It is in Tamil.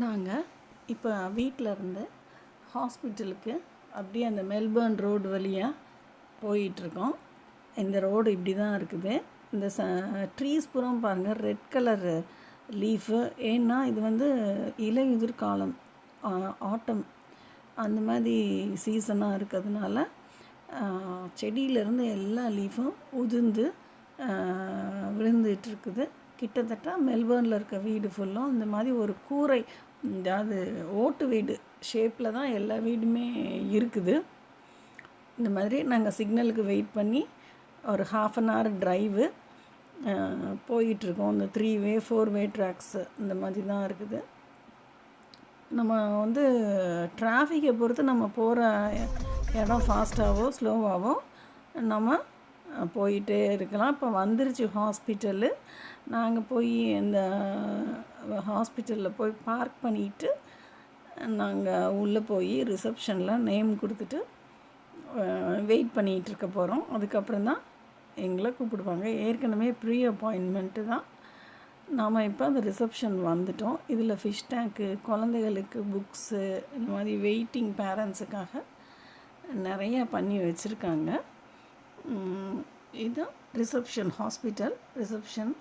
நாங்கள் இப்போ வீட்டிலருந்து ஹாஸ்பிட்டலுக்கு அப்படியே அந்த மெல்பர்ன் ரோடு வழியாக போயிட்டுருக்கோம். இந்த ரோடு இப்படி தான் இருக்குது. இந்த ட்ரீஸ் பூரம் பாருங்கள், ரெட் கலர் லீஃபு. ஏன்னா இது வந்து இலையுதிர் காலம், ஆட்டம் அந்த மாதிரி சீசனாக இருக்கிறதுனால செடியிலேருந்து எல்லா லீஃபும் உதிர்ந்து விழுந்துட்டுருக்குது. கிட்டத்தட்ட மெல்பர்னில் இருக்க வீடு ஃபுல்லும் இந்த மாதிரி ஒரு கூரை, அதாவது ஓட்டு வீடு ஷேப்பில் தான் எல்லா வீடுமே இருக்குது. இந்த மாதிரி நாங்கள் சிக்னலுக்கு வெயிட் பண்ணி ஒரு 1/2 hour ட்ரைவு போயிட்டுருக்கோம். இந்த 3-way 4-way ட்ராக்ஸு இந்த மாதிரி தான் இருக்குது. நம்ம வந்து டிராஃபிக்கை பொறுத்து நம்ம போகிற இடம் ஃபாஸ்ட்டாகவோ ஸ்லோவாகவோ நம்ம போயிட்டே இருக்கலாம். இப்போ வந்துருச்சு ஹாஸ்பிட்டலு. நாங்கள் போய் இந்த ஹாஸ்பிட்டலில் போய் பார்க் பண்ணிவிட்டு நாங்கள் உள்ளே போய் ரிசப்ஷனில் நேம் கொடுத்துட்டு வெயிட் பண்ணிகிட்ருக்க போகிறோம். அதுக்கப்புறம் தான் எங்களை கூப்பிடுவாங்க. ஏற்கனவே ப்ரீ அப்பாயின்மெண்ட்டு தான். நாம் இப்போ அந்த ரிசப்ஷன் வந்துட்டோம். இதில் ஃபிஷ் டேங்க்கு, குழந்தைகளுக்கு புக்ஸு, இந்த மாதிரி வெயிட்டிங் பேரண்ட்ஸுக்காக நிறையா பண்ணி வச்சுருக்காங்க. இது ரிசப்ஷன், ஹாஸ்பிட்டல் ரிசப்ஷன்.